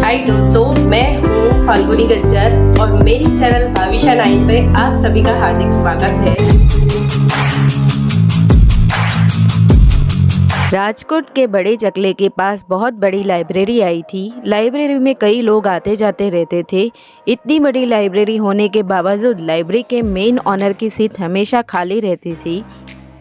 हाय दोस्तों, मैं हूँ फाल्गुनी गज्जर और मेरी चैनल भाविशा 9 पे आप सभी का हार्दिक स्वागत है। राजकोट के बड़े चकले के पास बहुत बड़ी लाइब्रेरी आई थी। लाइब्रेरी में कई लोग आते जाते रहते थे। इतनी बड़ी लाइब्रेरी होने के बावजूद लाइब्रेरी के मेन ऑनर की सीट हमेशा खाली रहती थी।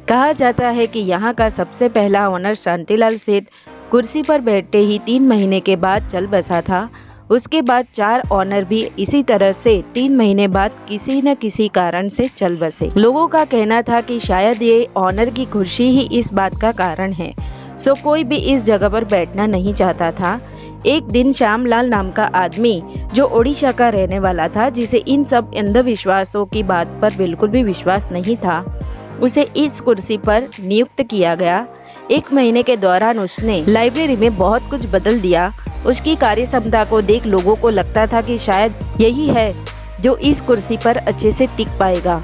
कहा जाता है कि यहाँ का सबसे पहला ऑनर शांतिलाल सेठ कुर्सी पर बैठते ही 3 महीने के बाद चल बसा था। उसके बाद 4 ऑनर भी इसी तरह से 3 महीने बाद किसी न किसी कारण से चल बसे। लोगों का कहना था कि शायद ये ऑनर की खुशी ही इस बात का कारण है, सो कोई भी इस जगह पर बैठना नहीं चाहता था। एक दिन श्यामलाल नाम का आदमी, जो ओडिशा का रहने वाला था, जिसे इन सब अंधविश्वासों की बात पर बिल्कुल भी विश्वास नहीं था, उसे इस कुर्सी पर नियुक्त किया गया। 1 महीने के दौरान उसने लाइब्रेरी में बहुत कुछ बदल दिया। उसकी कार्य क्षमता को देख लोगों को लगता था कि शायद यही है जो इस कुर्सी पर अच्छे से टिक पाएगा।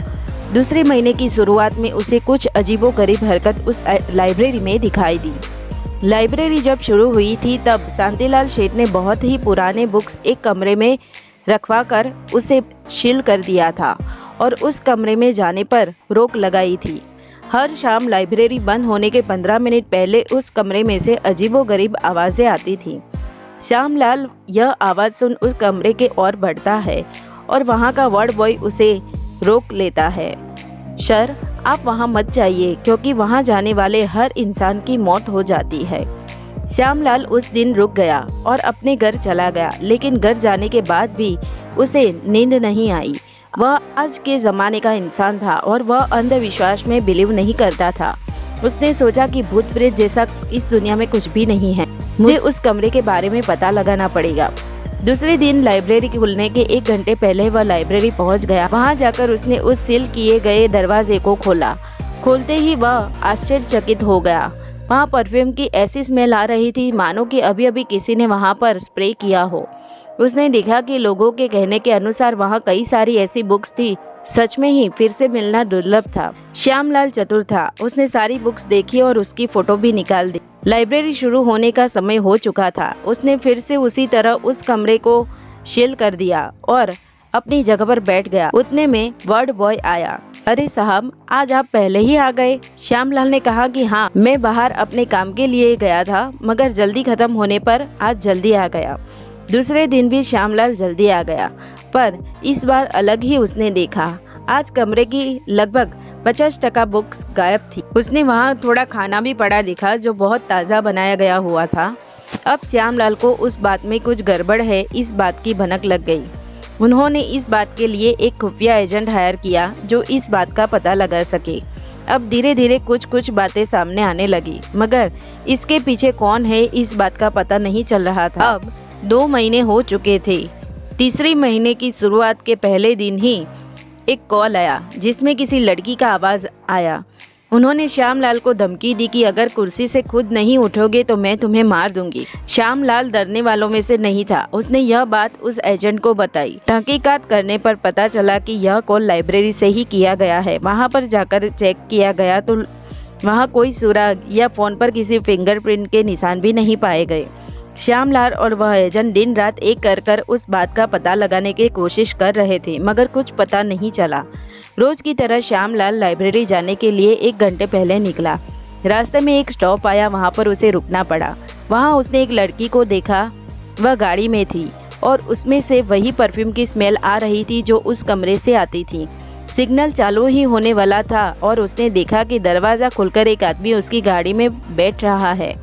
दूसरे महीने की शुरुआत में उसे कुछ अजीबोगरीब हरकत उस लाइब्रेरी में दिखाई दी। लाइब्रेरी जब शुरू हुई थी तब शांतिलाल सेठ ने बहुत ही पुराने बुक्स एक कमरे में रखवा कर उसे सील कर दिया था और उस कमरे में जाने पर रोक लगाई थी। हर शाम लाइब्रेरी बंद होने के 15 मिनट पहले उस कमरे में से अजीबोगरीब आवाज़ें आती थी। श्यामलाल यह आवाज़ सुन उस कमरे के ओर बढ़ता है और वहाँ का वार्ड बॉय उसे रोक लेता है। सर, आप वहाँ मत जाइए, क्योंकि वहाँ जाने वाले हर इंसान की मौत हो जाती है। श्यामलाल उस दिन रुक गया और अपने घर चला गया, लेकिन घर जाने के बाद भी उसे नींद नहीं आई। वह आज के ज़माने का इंसान था और वह अंधविश्वास में बिलीव नहीं करता था। उसने सोचा कि भूत प्रेत जैसा इस दुनिया में कुछ भी नहीं है, मुझे उस कमरे के बारे में पता लगाना पड़ेगा। दूसरे दिन लाइब्रेरी खुलने के 1 घंटे पहले वह लाइब्रेरी पहुंच गया। वहां जाकर उसने उस सील किए गए दरवाजे को खोला। खोलते ही वह आश्चर्यचकित हो गया। वहां परफ्यूम की ऐसी स्मेल आ रही थी मानो कि अभी अभी किसी ने वहां पर स्प्रे किया हो। उसने देखा कि लोगों के कहने के अनुसार वहां कई सारी ऐसी बुक्स थी। सच में ही फिर से मिलना दुर्लभ था। श्यामलाल चतुर था, उसने सारी बुक्स देखी और उसकी फोटो भी निकाल दी। लाइब्रेरी शुरू होने का समय हो चुका था। उसने फिर से उसी तरह उस कमरे को सील कर दिया और अपनी जगह पर बैठ गया। उतने में वार्ड बॉय आया। अरे साहब, आज आप पहले ही आ गए। श्यामलाल ने कहा कि हाँ, मैं बाहर अपने काम के लिए गया था, मगर जल्दी खत्म होने पर आज जल्दी आ गया। दूसरे दिन भी श्यामलाल जल्दी आ गया, पर इस बार अलग ही उसने देखा। आज कमरे की लगभग 50% बुक्स गायब थी। उसने वहाँ थोड़ा खाना भी पड़ा देखा, जो बहुत ताज़ा बनाया गया हुआ था। अब श्यामलाल को उस बात में कुछ गड़बड़ है, इस बात की भनक लग गई। उन्होंने इस बात के लिए एक खुफिया एजेंट हायर किया जो इस बात का पता लगा सके। अब धीरे धीरे कुछ बातें सामने आने लगी, मगर इसके पीछे कौन है इस बात का पता नहीं चल रहा था। अब 2 महीने हो चुके थे। तीसरे महीने की शुरुआत के पहले दिन ही एक कॉल आया जिसमें किसी लड़की का आवाज़ आया। उन्होंने श्यामलाल को धमकी दी कि अगर कुर्सी से खुद नहीं उठोगे तो मैं तुम्हें मार दूंगी। श्यामलाल डरने वालों में से नहीं था। उसने यह बात उस एजेंट को बताई। तहकीकात करने पर पता चला कि यह कॉल लाइब्रेरी से ही किया गया है। वहां पर जाकर चेक किया गया तो वहां कोई सुराग या फ़ोन पर किसी फिंगरप्रिंट के निशान भी नहीं पाए गए। श्यामलाल और वह एजेंट दिन रात एक कर उस बात का पता लगाने की कोशिश कर रहे थे, मगर कुछ पता नहीं चला। रोज की तरह श्यामलाल लाइब्रेरी जाने के लिए 1 घंटे पहले निकला। रास्ते में एक स्टॉप आया, वहां पर उसे रुकना पड़ा। वहां उसने एक लड़की को देखा। वह गाड़ी में थी और उसमें से वही परफ्यूम की स्मेल आ रही थी जो उस कमरे से आती थी। सिग्नल चालू ही होने वाला था और उसने देखा कि दरवाज़ा खुलकर एक आदमी उसकी गाड़ी में बैठ रहा है।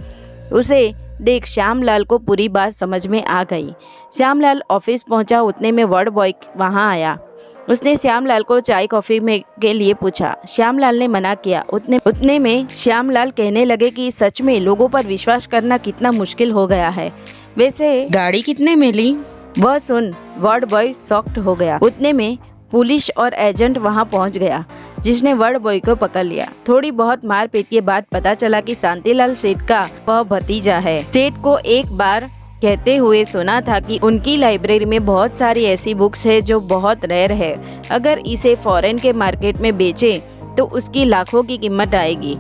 उसे देख श्यामलाल को पूरी बात समझ में आ गई। श्यामलाल ऑफिस पहुंचा। उतने में वार्ड बॉय वहां आया। उसने श्यामलाल को चाय कॉफ़ी में के लिए पूछा। श्यामलाल ने मना किया। उतने में श्यामलाल कहने लगे कि सच में लोगों पर विश्वास करना कितना मुश्किल हो गया है। वैसे गाड़ी कितने में ली? वह सुन वार्ड बॉय शॉक्ड हो गया। उतने में पुलिस और एजेंट वहां पहुंच गया, जिसने वार्ड बॉय को पकड़ लिया। थोड़ी बहुत मारपीट के बाद पता चला कि शांतिलाल सेठ का वह भतीजा है। सेठ को एक बार कहते हुए सुना था कि उनकी लाइब्रेरी में बहुत सारी ऐसी बुक्स है जो बहुत रेयर है। अगर इसे फॉरेन के मार्केट में बेचे तो उसकी लाखों की कीमत आएगी।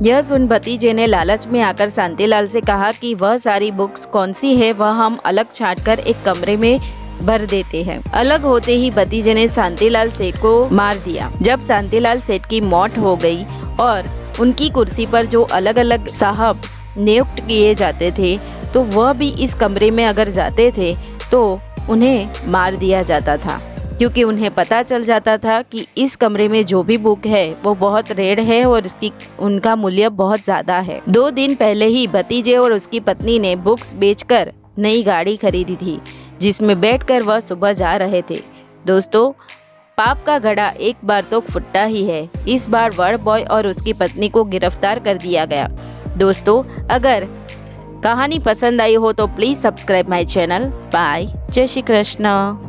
यह सुन भतीजे ने लालच में आकर शांतिलाल से कहा कि वह सारी बुक्स कौन सी है वह हम अलग छांटकर एक कमरे में भर देते हैं। अलग होते ही भतीजे ने शांतिलाल सेठ को मार दिया। जब शांतिलाल सेठ की मौत हो गई और उनकी कुर्सी पर जो अलग अलग साहब नियुक्त किए जाते थे तो वह भी इस कमरे में अगर जाते थे तो उन्हें मार दिया जाता था, क्योंकि उन्हें पता चल जाता था कि इस कमरे में जो भी बुक है वो बहुत रेयर है और उनका मूल्य बहुत ज़्यादा है। 2 दिन पहले ही भतीजे और उसकी पत्नी ने बुक्स बेचकर नई गाड़ी खरीदी थी, जिसमें बैठकर वह सुबह जा रहे थे। दोस्तों, पाप का घड़ा एक बार तो फुटता ही है। इस बार बड़ बॉय और उसकी पत्नी को गिरफ्तार कर दिया गया। दोस्तों, अगर कहानी पसंद आई हो तो please subscribe my channel. Bye, जय श्री कृष्ण।